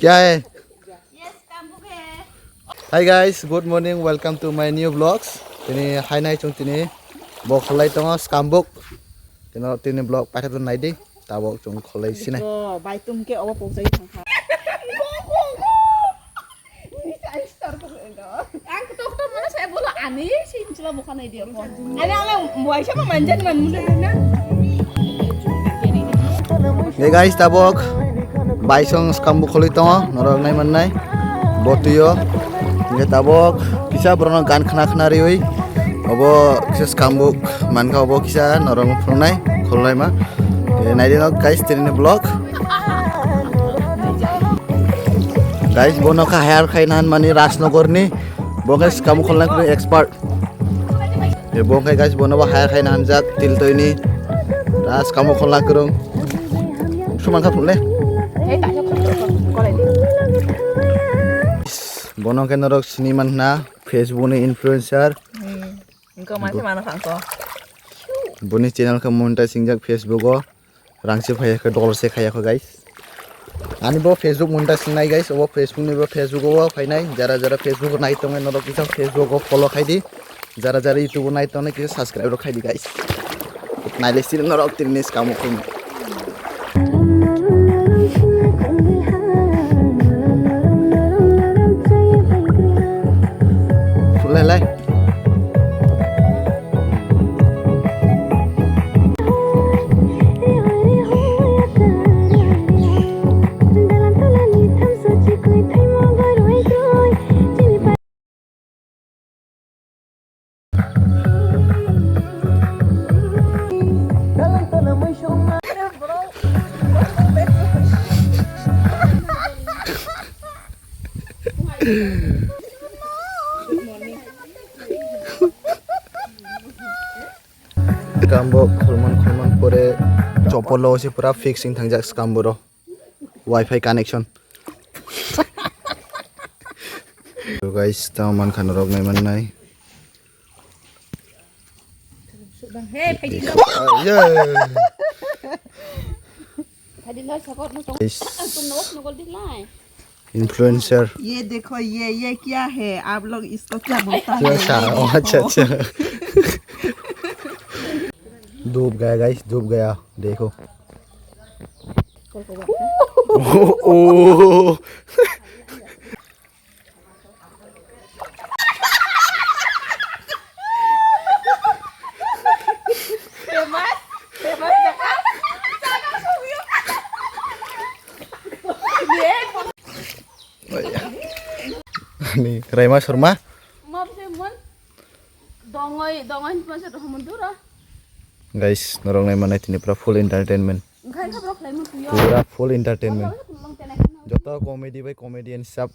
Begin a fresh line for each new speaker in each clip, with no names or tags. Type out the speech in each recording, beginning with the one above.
क्या है?
Yes, kambuk hai.
Hi guys, good morning. Welcome to my new vlogs. Tini hi nai chung tini bok kholai tongo skambuk. Tini vlog pathai tu nai di. Tabok chung kholai sini.
Oh, bai tum ke awa posai thang kha. Ini saya start ko endo. Ang dokter mana saya bola ani sih cila bukan idea ko. Ani ala muai sama manjan man muda na.
Hey guys, tabok baisong skambuk kholai tongo. Norok nai man nai. Botuyo. Nge tabok kisa brono gan khana khana rioi. Obo kisa skambuk manka obo kisa norong phunai kholai ma. Nai di nok guys tini vlog. Guys bono ka hair khainan mani Rajnagar ni. Bogas kamu kholna kru expert. Ye bokai guys bono ba hair khainan jak til to ini. Ras kamu kholna krung. Suman ka phule.
Eh tak yo ko lai di.
Bono ke norok siniman na Facebook ni influencer.
Engkau masih mana thang ko?
Boni channel ka monetizing jak Facebook o. Rangsi phaya ka dollar se khaya ko guys. Ani bo Facebook monetizing nai guys. Obo Facebook ni bo Facebook o phai nai. Jara jara Facebook nai tonga norok kisa Facebook o follow khai di. Jara jara YouTube nai tonga kisa subscribe ro khai di guys. Nai le sin norok tirnis kamu khum. Lai lai. Skambuk khulman pore chopolo se pura fixing thangjak skamburo wifi connection. So guys taman khanorok nai man nai.
Hey, phai di lo.
Yeah.
Phai di lo support no tong.
Guys,
तुम नोगल di lai.
influencer.
ये देखो ये क्या है आप लोग इसको क्या बोलता है
अच्छा अच्छा डूब गया गाइस डूब गया देखो ओ nih Raima Surma
Maaf sih mon. Dongoy masih roh mundura.
guys norong nai mana tini pura full entertainment
Enggak bro klay mo tuyo.
pura full entertainment
Long tenek.
joto comedy by comedian sap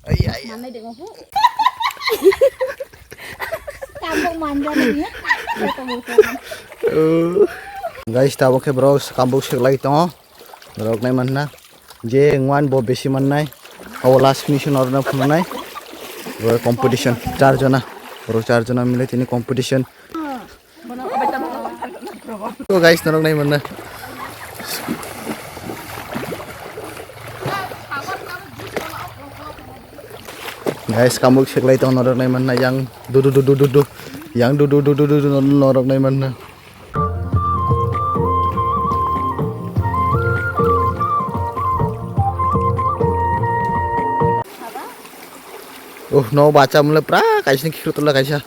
ay ay
Mana dek ngopo? Kampung manja nih ya.
guys tabo ke bro kambuk sik lai to norok nai mana je ngwan bo besi man nai aw last mission orna phun nai bro competition 4 jona bro 4 jona mile tini competition तो guys नरक नहीं मनना guys कामुक सेकलाई तो नरक नहीं मनना yang du yang du नरक नहीं मनना no baca mulai pra kaisnya kikir tulah kaisnya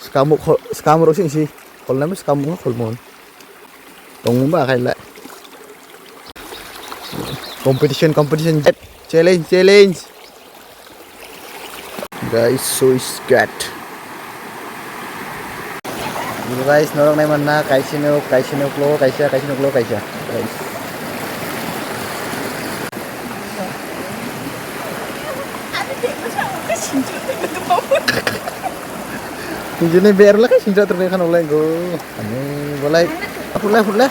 skamuk rosing sih kalau namanya skamuk kolmon tunggu mbak kayak competition challenge guys so scared guys norong nai mana kaisino klo kaisya guys Ini biar lah kan sinja terlihat oleh go. Ini boleh, boleh.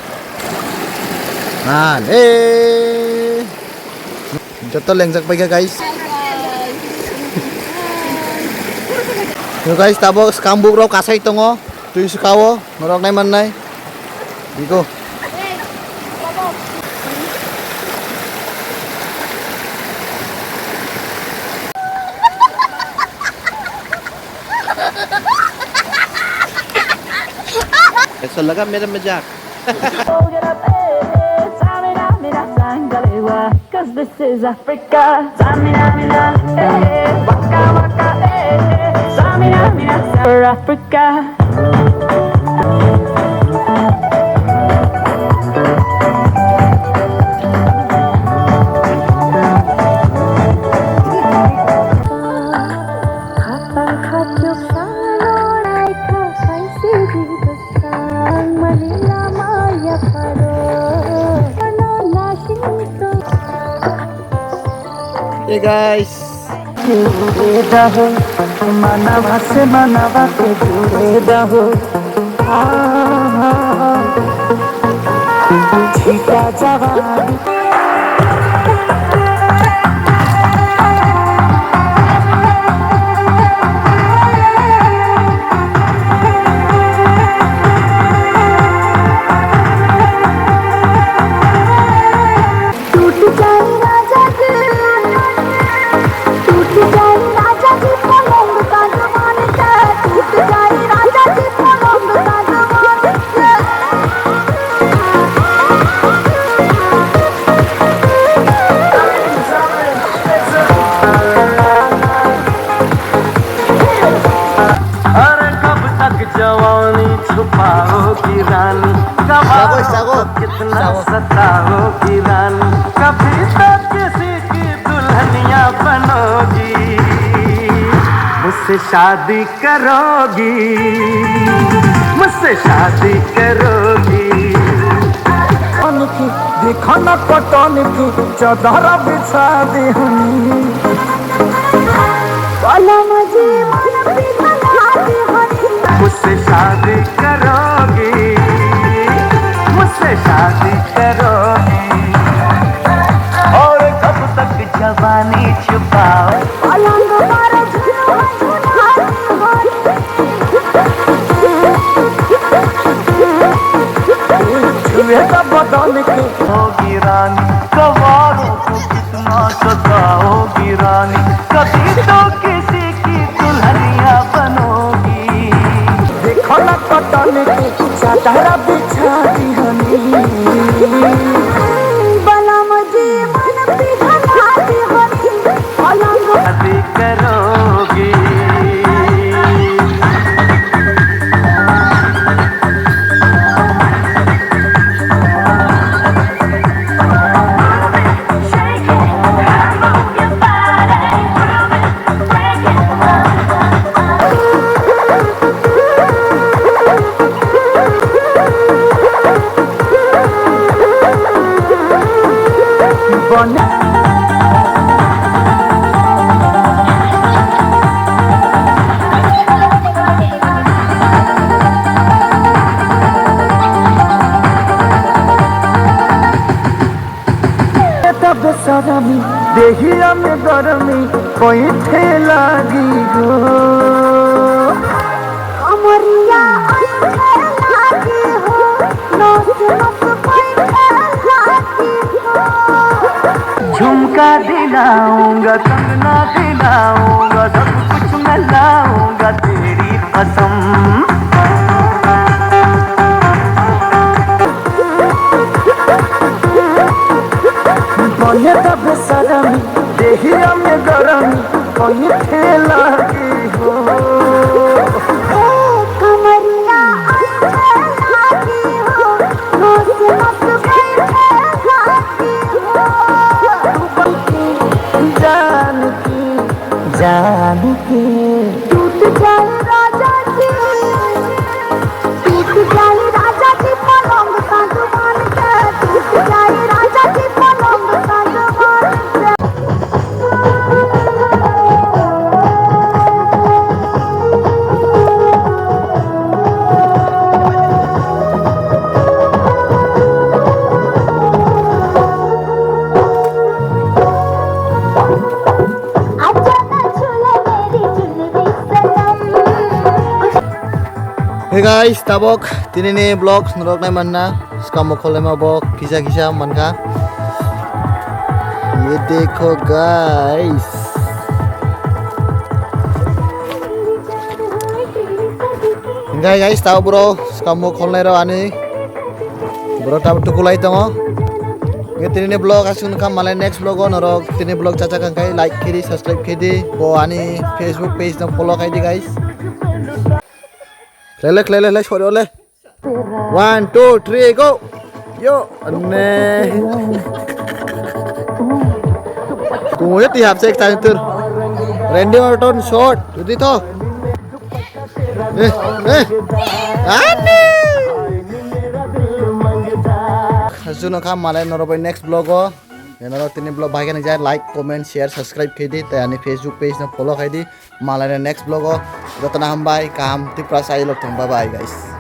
Nah, jatuh lengsak pagi guys. Yo guys, tabo skambuk ro kasai tongo. Tuh sukawo, norok nai man nai. Diko. So lagam meron majak.
Cause this is Africa. Samina, mina, waka, waka, Samina, mina, for Africa.
Hey guys.
मानवा से मानवा के जुड़े रहो ठीका जवान टूट जाए राजा जी टूट जाए राजा जी पलंग का जवान टूट जाए राजा जी पलंग का जवान
अरे कब तक जवानी छुपाओगी रानी
सागो, सागो,
कितना
सागो।
सताओगी रानी कभी तो किसी की दुल्हनिया बनोगी मुझसे शादी करोगी मुझसे शादी करोगी देखो न पटन की चौधरा बिछा दी
पलंग जी मन पिघलाती हनी
मुझसे शादी करोगी मुझसे शादी करोगी और कब तक जवानी छुपाओ
पलंग पर झुलवा झुलाती
छुए का बदन के होगी रानी सवारों को कितना सताओगी रानी कभी तो किसी की दुल्हनिया बनोगी देखो न पटन की चादरा बिछा दी हनी
पलंग जी मन पिघलाती हनी पलंग
शादी करोगी सरमी देहिया में गरमी कोई ठेलागी हो
कमरिया लागी हो नस नस लागी हो
झुमका दिलाऊंगा कंगना दिलाऊंगा सब कुछ मैं लाऊंगा तेरी कसम बने तब सरमी देहिया में गरमी कोई ठेलागी हो
कमरिया लागी हो नस नस लागी हो
जान की
टूट जाए राजा जी टूट जाए राजा जी पलंग का जवान टूट जाए राजा जी पलंग का जवान
Hey guys, tabok tinini vlog norok nai manna skamo khole ma bok kisa kisa manka. Ye dekho guys. Guys, tahu bro, kamu khol ro ani bro tab tukulai tongo nge tini blog asun kam malai next blog on ro tini blog caca kan kai like kiri subscribe kiri bo ani Facebook page na follow kai di guys lele sorry ole 1 2 3 go yo anne Kumuya tihap sek tayo tur Randy Orton short dito Ani Hasun ka malay noro boy next vlog o noro tini vlog bahagian aja like comment share subscribe kedi te ani Facebook page na follow kedi malay next vlog o jotna hambay kam tipras ay lok bye bye guys